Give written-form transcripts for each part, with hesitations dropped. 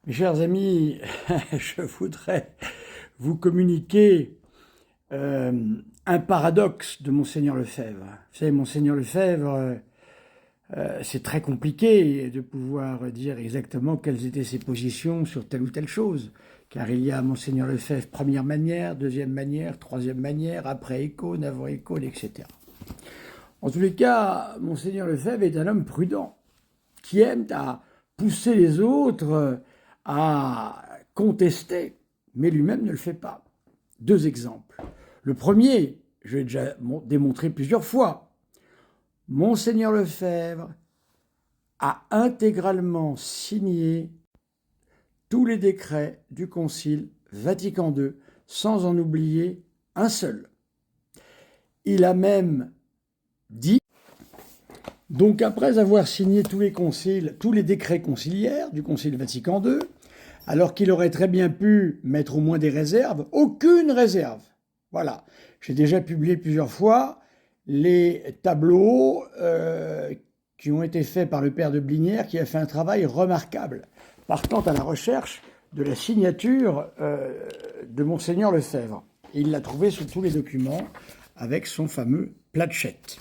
Mes chers amis, je voudrais vous communiquer un paradoxe de Monseigneur Lefebvre. Vous savez, Monseigneur Lefebvre, c'est très compliqué de pouvoir dire exactement quelles étaient ses positions sur telle ou telle chose, car il y a Monseigneur Lefebvre première manière, deuxième manière, troisième manière, après Écône, avant Écône, etc. En tous les cas, Monseigneur Lefebvre est un homme prudent, qui aime à pousser les autres à contester, mais lui-même ne le fait pas. Deux exemples. Le premier, je l'ai déjà démontré plusieurs fois, Monseigneur Lefebvre a intégralement signé tous les décrets du Concile Vatican II, sans en oublier un seul. Il a même dit, donc après avoir signé tous les décrets conciliaires du Concile Vatican II, alors qu'il aurait très bien pu mettre au moins des réserves, aucune réserve. Voilà. J'ai déjà publié plusieurs fois les tableaux qui ont été faits par le père de Blinière, qui a fait un travail remarquable, partant à la recherche de la signature de Monseigneur Lefebvre. Et il l'a trouvé sous tous les documents avec son fameux platchette.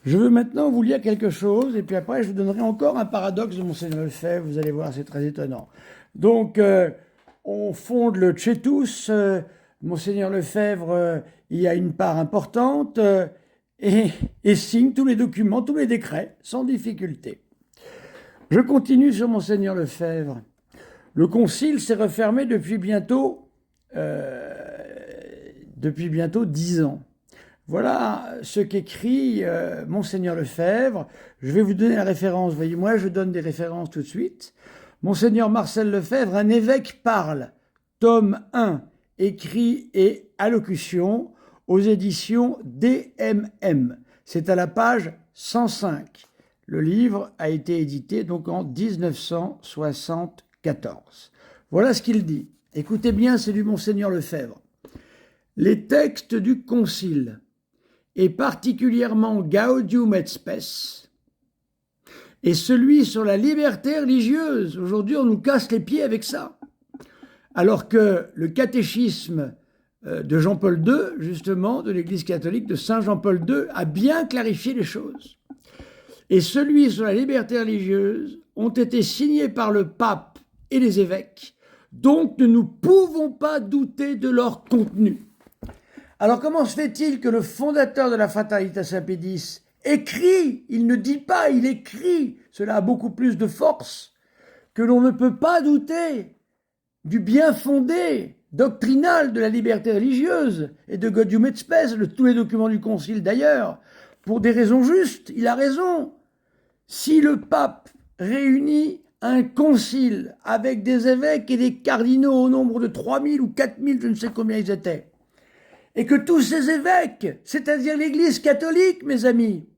Je veux maintenant vous lire quelque chose, et puis après je vous donnerai encore un paradoxe de Monseigneur Lefebvre, vous allez voir, c'est très étonnant. Donc, on fonde le Tchetus, Monseigneur Lefebvre y a une part importante, et signe tous les documents, tous les décrets, sans difficulté. Je continue sur Monseigneur Lefebvre. Le concile s'est refermé depuis bientôt 10 ans. Voilà ce qu'écrit Monseigneur Lefebvre. Je vais vous donner la référence. Voyez, moi, je donne des références tout de suite. Monseigneur Marcel Lefebvre, un évêque parle, tome 1, écrit et allocution, aux éditions DMM. C'est à la page 105. Le livre a été édité donc en 1974. Voilà ce qu'il dit. Écoutez bien, c'est du Monseigneur Lefebvre. Les textes du Concile, et particulièrement Gaudium et Spes, et celui sur la liberté religieuse. Aujourd'hui, on nous casse les pieds avec ça. Alors que le catéchisme de Jean-Paul II, justement, de l'Église catholique de Saint Jean-Paul II, a bien clarifié les choses. Et celui sur la liberté religieuse ont été signés par le pape et les évêques, donc ne nous pouvons pas douter de leur contenu. Alors comment se fait-il que le fondateur de la Fraternitas Sapedis écrit, il ne dit pas, il écrit, cela a beaucoup plus de force, que l'on ne peut pas douter du bien fondé doctrinal de la liberté religieuse et de Gaudium et Spes, de tous les documents du Concile d'ailleurs, pour des raisons justes, il a raison. Si le pape réunit un concile avec des évêques et des cardinaux au nombre de 3000 ou 4000, je ne sais combien ils étaient, et que tous ces évêques, c'est-à-dire l'Église catholique, mes amis,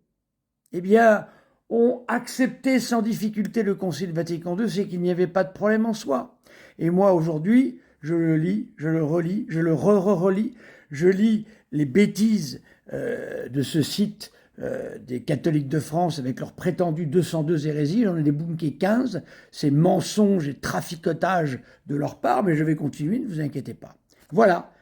eh bien, ont accepté sans difficulté le Concile Vatican II, c'est qu'il n'y avait pas de problème en soi. Et moi, aujourd'hui, je le lis, je le relis, je le re-relis, je lis les bêtises de ce site des catholiques de France avec leurs prétendus 202 hérésies, j'en ai débunké 15, ces mensonges et traficotages de leur part, mais je vais continuer, ne vous inquiétez pas. Voilà.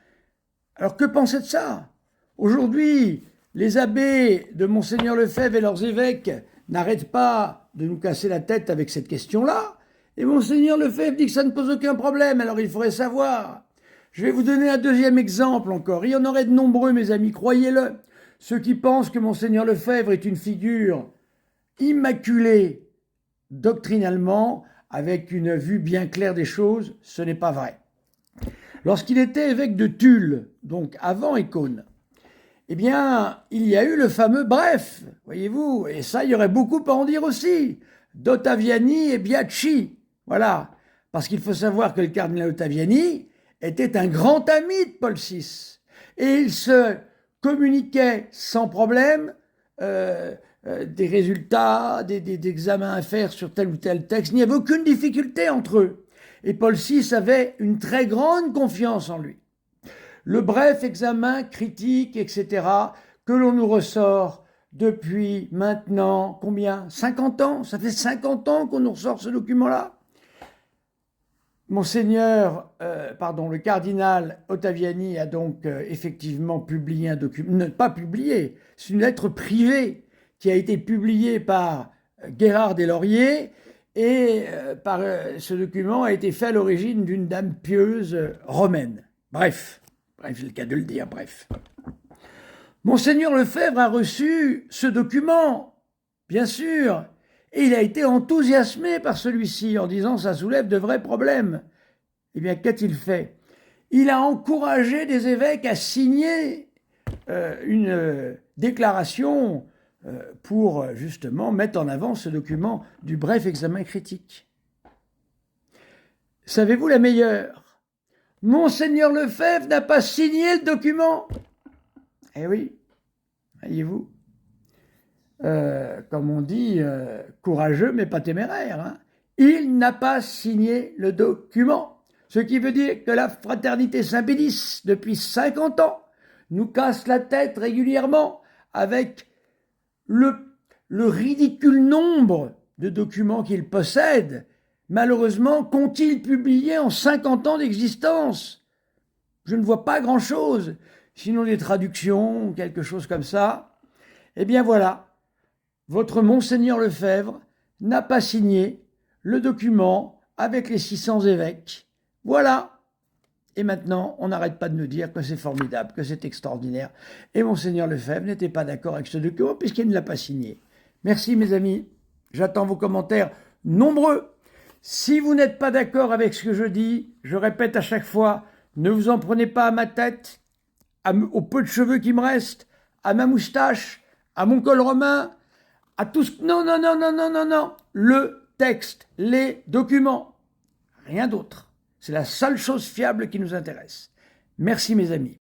Alors que penser de ça? Aujourd'hui, les abbés de Monseigneur Lefebvre et leurs évêques n'arrêtent pas de nous casser la tête avec cette question-là. Et Monseigneur Lefebvre dit que ça ne pose aucun problème, alors il faudrait savoir. Je vais vous donner un deuxième exemple encore. Il y en aurait de nombreux, mes amis, croyez-le. Ceux qui pensent que Monseigneur Lefebvre est une figure immaculée doctrinalement, avec une vue bien claire des choses, ce n'est pas vrai. Lorsqu'il était évêque de Tulle, donc avant Écône, eh bien, il y a eu le fameux bref, voyez-vous, et ça, il y aurait beaucoup à en dire aussi, d'Ottaviani et Biacchi, voilà, parce qu'il faut savoir que le cardinal Ottaviani était un grand ami de Paul VI, et il se communiquait sans problème des résultats, des examens à faire sur tel ou tel texte, il n'y avait aucune difficulté entre eux. Et Paul VI avait une très grande confiance en lui. Le bref examen critique, etc., que l'on nous ressort depuis maintenant, combien? 50 ans? Ça fait 50 ans qu'on nous ressort ce document-là. le cardinal Ottaviani a donc effectivement publié un document, pas publié, c'est une lettre privée qui a été publiée par Gérard Deslauriers et ce document a été fait à l'origine d'une dame pieuse romaine. Bref, c'est le cas de le dire, bref. Monseigneur Lefebvre a reçu ce document, bien sûr, et il a été enthousiasmé par celui-ci en disant « ça soulève de vrais problèmes ». Eh bien, qu'a-t-il fait? Il a encouragé des évêques à signer une déclaration pour justement mettre en avant ce document du bref examen critique. Savez-vous la meilleure? Monseigneur Lefebvre n'a pas signé le document. Eh oui, voyez-vous. Comme on dit, courageux mais pas téméraire. Hein. Il n'a pas signé le document. Ce qui veut dire que la fraternité Saint-Pédis, depuis 50 ans, nous casse la tête régulièrement avec le ridicule nombre de documents qu'il possède. Malheureusement, qu'ont-ils publié en 50 ans d'existence? Je ne vois pas grand-chose, sinon des traductions, quelque chose comme ça. Eh bien voilà, votre Monseigneur Lefebvre n'a pas signé le document avec les 600 évêques. Voilà. Et maintenant, on n'arrête pas de nous dire que c'est formidable, que c'est extraordinaire. Et Monseigneur Lefebvre n'était pas d'accord avec ce document puisqu'il ne l'a pas signé. Merci mes amis. J'attends vos commentaires nombreux. Si vous n'êtes pas d'accord avec ce que je dis, je répète à chaque fois, ne vous en prenez pas à ma tête, au peu de cheveux qui me restent, à ma moustache, à mon col romain, à tout ce... Non, non, non, non, non, non, non. Le texte, les documents, rien d'autre. C'est la seule chose fiable qui nous intéresse. Merci mes amis.